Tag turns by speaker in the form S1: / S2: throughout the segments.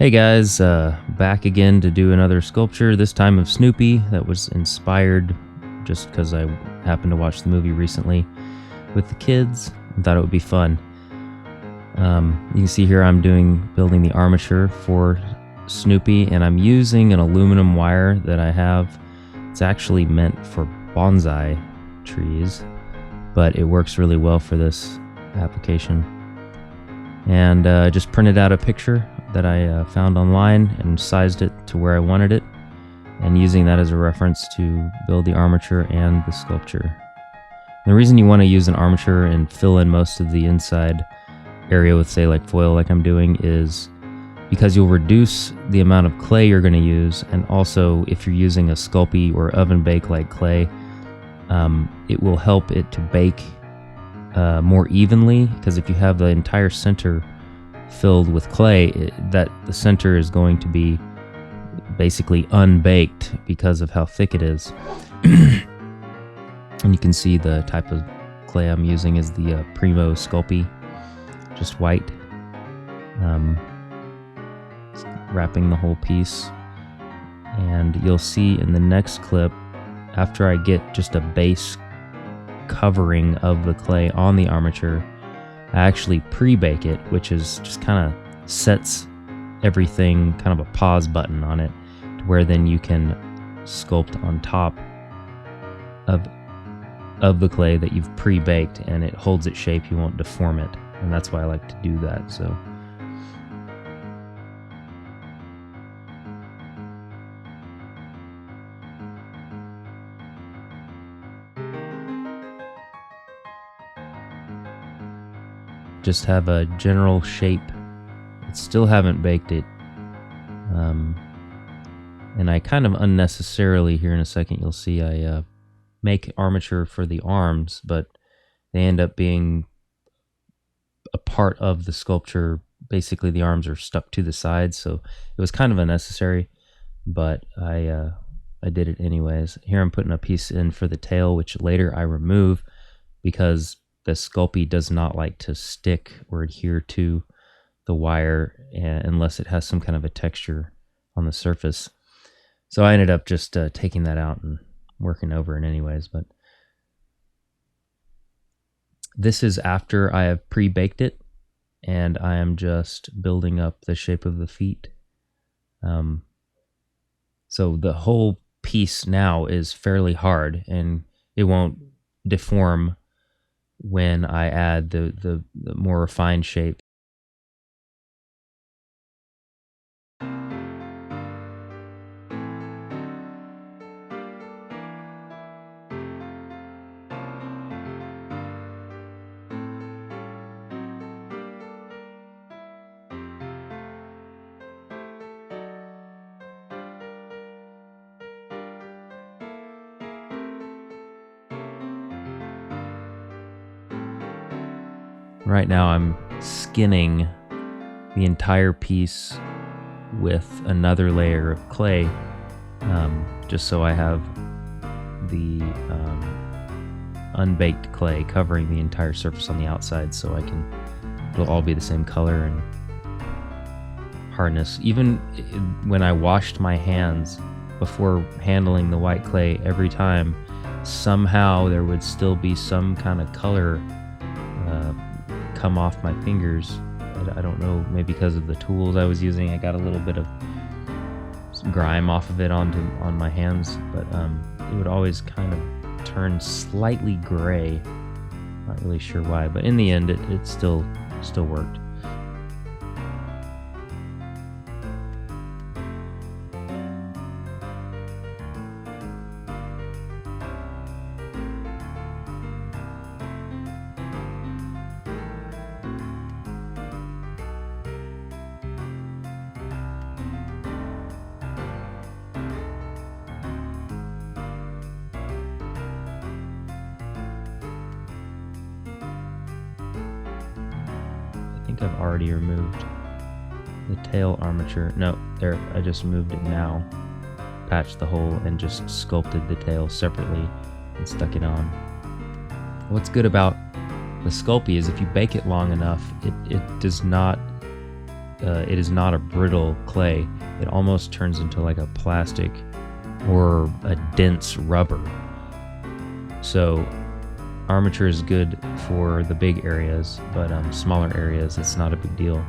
S1: Hey guys, back again to do another sculpture, this time of Snoopy, that was inspired just because I happened to watch the movie recently with the kids and thought it would be fun. You can see here I'm building the armature for Snoopy, and I'm using an aluminum wire that I have. It's actually meant for bonsai trees, but it works really well for this application. And I just printed out a picture that I found online and sized it to where I wanted it, and using that as a reference to build the armature and the sculpture. The reason you want to use an armature and fill in most of the inside area with, say, like foil like I'm doing, is because you'll reduce the amount of clay you're going to use, and also if you're using a Sculpey or oven bake like clay, it will help it to bake more evenly, because if you have the entire center filled with clay, that the center is going to be basically unbaked because of how thick it is. And you can see the type of clay I'm using is the Primo Sculpey, just white. Wrapping the whole piece, and you'll see in the next clip, after I get just a base covering of the clay on the armature, I actually pre-bake it, which is just kind of sets everything, kind of a pause button on it, to where then you can sculpt on top of the clay that you've pre-baked, and it holds its shape, you won't deform it, and that's why I like to do that. So just have a general shape. I still haven't baked it, and I kind of unnecessarily, here in a second you'll see, I make armature for the arms, but they end up being a part of the sculpture. Basically the arms are stuck to the sides, so it was kind of unnecessary, but I did it anyways. Here I'm putting a piece in for the tail, which later I remove because the Sculpey does not like to stick or adhere to the wire unless it has some kind of a texture on the surface. So I ended up just taking that out and working over it anyways. But this is after I have pre-baked it, and I am just building up the shape of the feet. So the whole piece now is fairly hard, and it won't deform when I add the more refined shape. Right now I'm skinning the entire piece with another layer of clay, just so I have the unbaked clay covering the entire surface on the outside, so it'll all be the same color and hardness. Even when I washed my hands before handling the white clay, every time somehow there would still be some kind of color come off my fingers. I don't know, maybe because of the tools I was using, I got a little bit of some grime off of it on my hands, but it would always kind of turn slightly gray. Not really sure why, but in the end it still worked. I think I've already removed the tail armature. No, there, I just moved it now. Patched the hole and just sculpted the tail separately and stuck it on. What's good about the Sculpey is if you bake it long enough, it does not it is not a brittle clay. It almost turns into like a plastic or a dense rubber. So armature is good for the big areas, but smaller areas, it's not a big deal.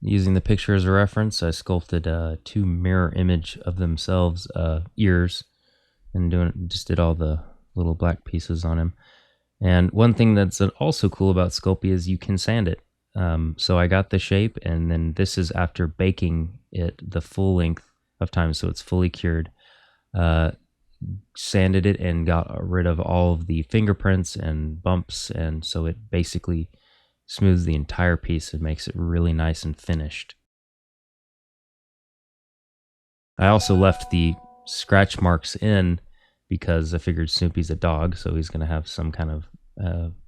S1: Using the picture as a reference, I sculpted two mirror image of themselves ears, and just did all the little black pieces on him. And one thing that's also cool about Sculpey is you can sand it. So I got the shape, and then this is after baking it the full length of time, so it's fully cured. Sanded it and got rid of all of the fingerprints and bumps, and so it basically smooths the entire piece and makes it really nice and finished. I also left the scratch marks in because I figured Snoopy's a dog, so he's going to have some kind of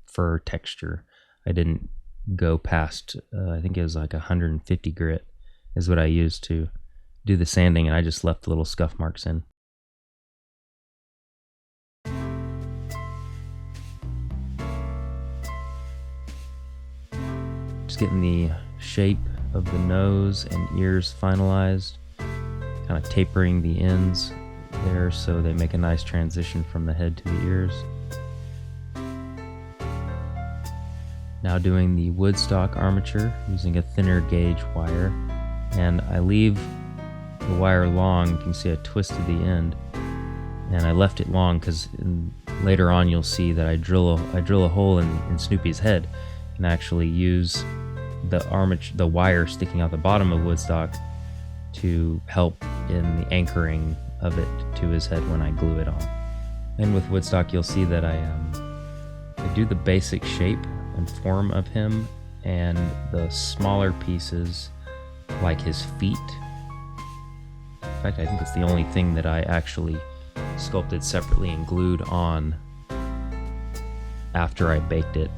S1: fur texture. I didn't go past, I think it was like 150 grit is what I used to do the sanding, and I just left the little scuff marks in. Just getting the shape of the nose and ears finalized, kind of tapering the ends there so they make a nice transition from the head to the ears. Now doing the Woodstock armature using a thinner gauge wire, and I leave the wire long. You can see I twisted the end, and I left it long because later on you'll see that I drill a hole in Snoopy's head and actually use the wire sticking out the bottom of Woodstock to help in the anchoring of it to his head when I glue it on. And with Woodstock, you'll see that I do the basic shape and form of him, and the smaller pieces like his feet. In fact, I think it's the only thing that I actually sculpted separately and glued on after I baked it,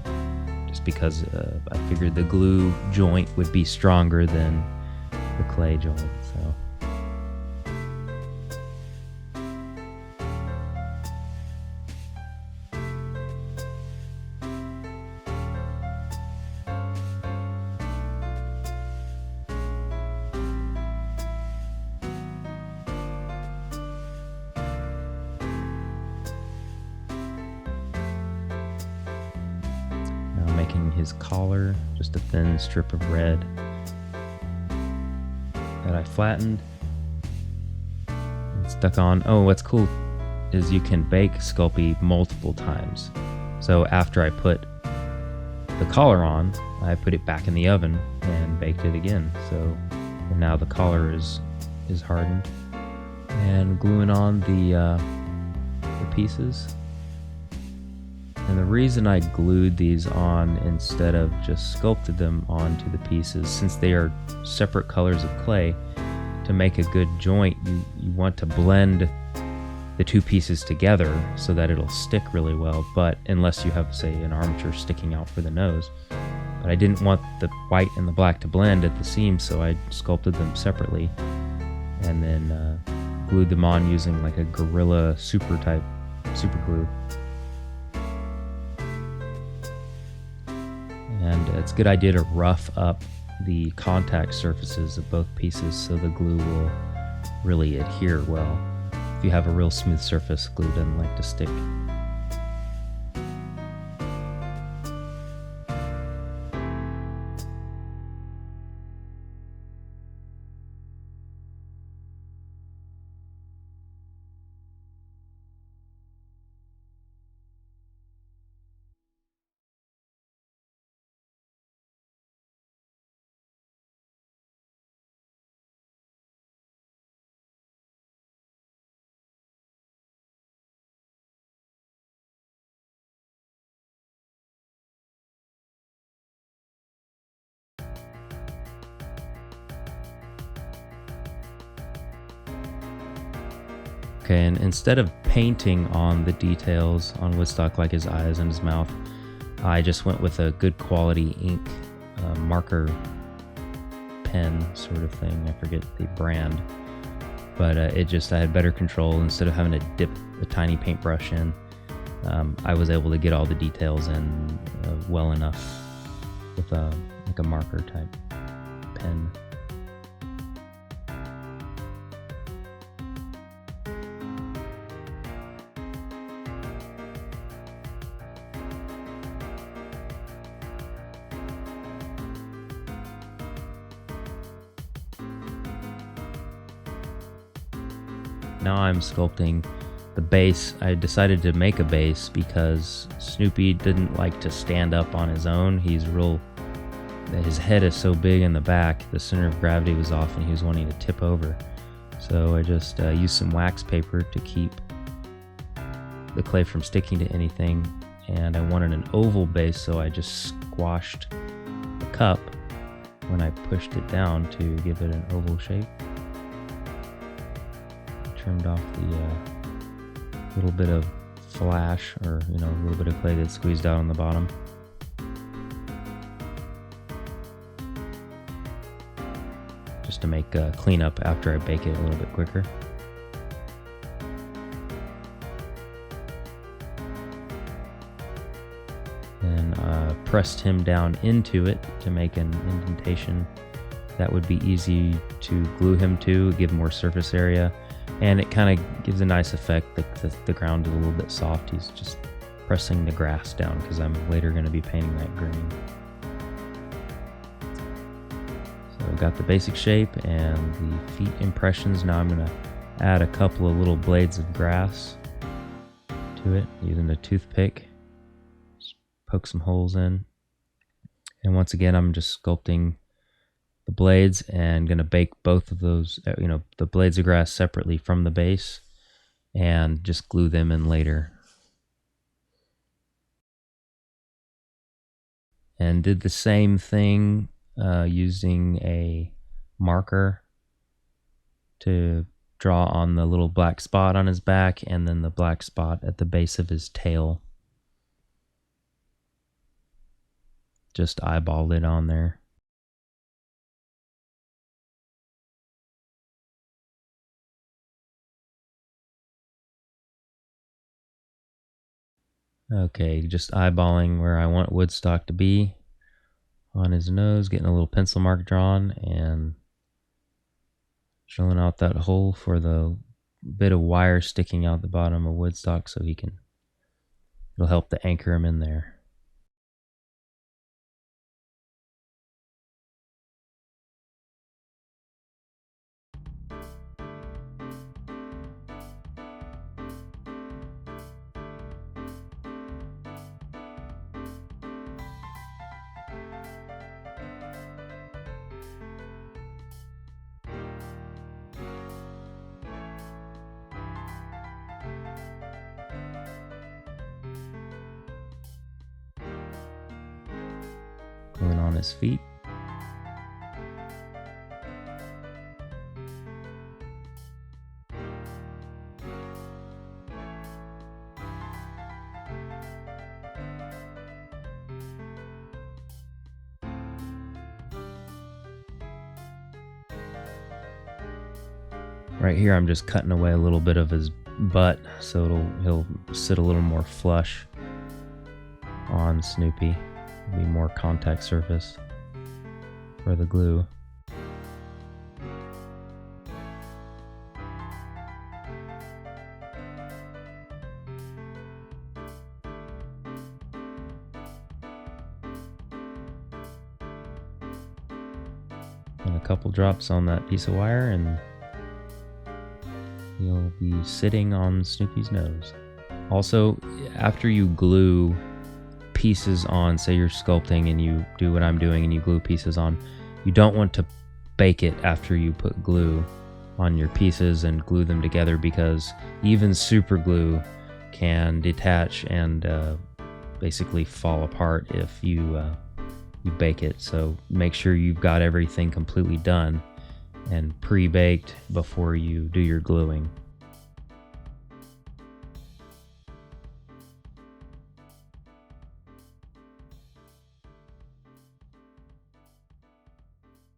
S1: just because I figured the glue joint would be stronger than the clay joint. So making his collar, just a thin strip of red that I flattened and stuck on. Oh, what's cool is you can bake Sculpey multiple times. So after I put the collar on, I put it back in the oven and baked it again. So now the collar is hardened, and gluing on the pieces. And the reason I glued these on instead of just sculpted them onto the pieces, since they are separate colors of clay, to make a good joint, you want to blend the two pieces together so that it'll stick really well, but unless you have, say, an armature sticking out for the nose. But I didn't want the white and the black to blend at the seams, so I sculpted them separately and then glued them on using like a Gorilla super glue. And it's a good idea to rough up the contact surfaces of both pieces so the glue will really adhere well. If you have a real smooth surface, glue doesn't like to stick. Okay, and instead of painting on the details on Woodstock, like his eyes and his mouth, I just went with a good quality ink marker pen sort of thing. I forget the brand, but I had better control. Instead of having to dip a tiny paintbrush in, I was able to get all the details in well enough with like a marker type pen. Now I'm sculpting the base. I decided to make a base because Snoopy didn't like to stand up on his own. His head is so big in the back, the center of gravity was off and he was wanting to tip over. So I just used some wax paper to keep the clay from sticking to anything, and I wanted an oval base, so I just squashed the cup when I pushed it down to give it an oval shape. Trimmed off the little bit of flash, or a little bit of clay that squeezed out on the bottom. Just to make cleanup after I bake it a little bit quicker. And pressed him down into it to make an indentation that would be easy to glue him to, give more surface area. And it kind of gives a nice effect. The ground is a little bit soft. He's just pressing the grass down because I'm later going to be painting that green. So I've got the basic shape and the feet impressions. Now I'm going to add a couple of little blades of grass to it using a toothpick. Just poke some holes in. And once again, I'm just sculpting the blades and going to bake both of those, the blades of grass separately from the base, and just glue them in later. And did the same thing using a marker to draw on the little black spot on his back and then the black spot at the base of his tail. Just eyeballed it on there. Okay, just eyeballing where I want Woodstock to be on his nose, getting a little pencil mark drawn and drilling out that hole for the bit of wire sticking out the bottom of Woodstock so it'll help to anchor him in there. Going on his feet. Right here I'm just cutting away a little bit of his butt so he'll sit a little more flush on Snoopy. Be more contact surface for the glue. And a couple drops on that piece of wire and you'll be sitting on Snoopy's nose. Also, after you glue pieces on, say you're sculpting and you do what I'm doing and you glue pieces on, you don't want to bake it after you put glue on your pieces and glue them together, because even super glue can detach and basically fall apart if you bake it. So make sure you've got everything completely done and pre-baked before you do your gluing.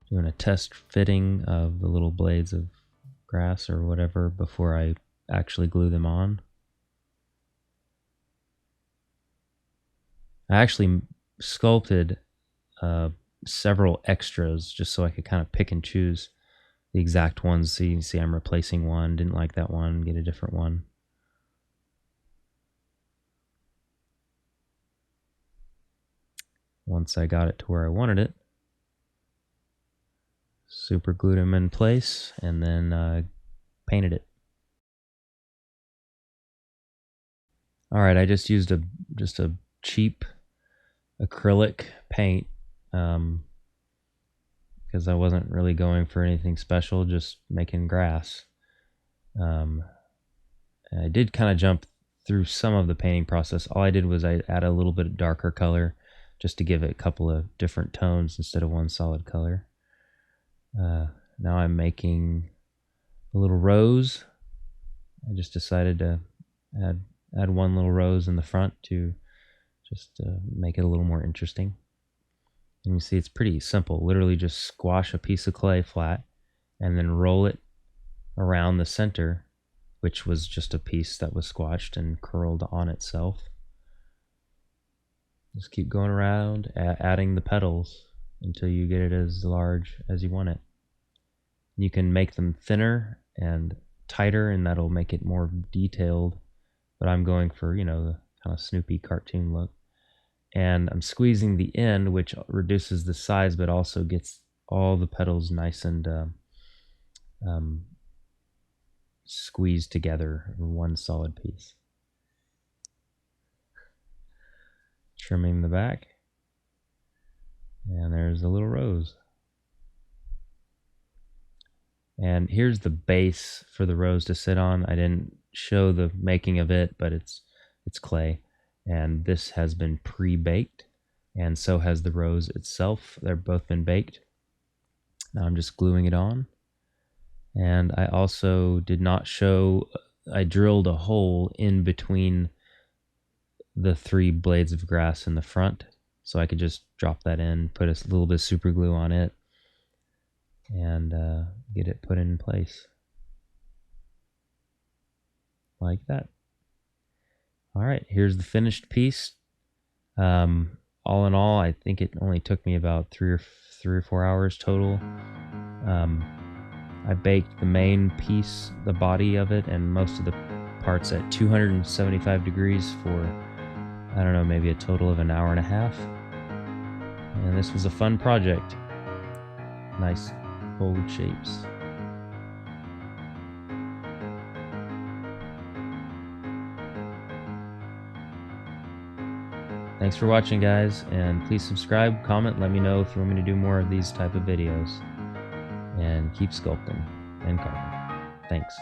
S1: doing a test fitting of the little blades of grass or whatever before I actually glue them on. I actually sculpted several extras just so I could kind of pick and choose the exact ones. So you can see I'm replacing one, didn't like that one, get a different one. Once I got it to where I wanted it, super glued them in place and then painted it. All right, I just used a cheap acrylic paint because I wasn't really going for anything special, just making grass. I did kind of jump through some of the painting process. All I did was I add a little bit of darker color just to give it a couple of different tones instead of one solid color. Now I'm making a little rose. I just decided to add one little rose in the front to just make it a little more interesting. And you see it's pretty simple. Literally just squash a piece of clay flat and then roll it around the center, which was just a piece that was squashed and curled on itself. Just keep going around, adding the petals until you get it as large as you want it. You can make them thinner and tighter, and that'll make it more detailed. But I'm going for, you know, the kind of Snoopy cartoon look. And I'm squeezing the end, which reduces the size, but also gets all the petals nice and squeezed together in one solid piece. Trimming the back. And there's a little rose. And here's the base for the rose to sit on. I didn't show the making of it, but it's clay. And this has been pre-baked, and so has the rose itself. They've both been baked. Now I'm just gluing it on. And I also did not show, I drilled a hole in between the 3 blades of grass in the front, so I could just drop that in, put a little bit of super glue on it, and get it put in place. Like that. All right, here's the finished piece. All in all, I think it only took me about 3 or 4 hours total. I baked the main piece, the body of it, and most of the parts at 275 degrees for, I don't know, maybe a total of an hour and a half. And this was a fun project. Nice bold shapes. Thanks for watching, guys, and please subscribe, comment, let me know if you want me to do more of these type of videos. And keep sculpting and carving. Thanks.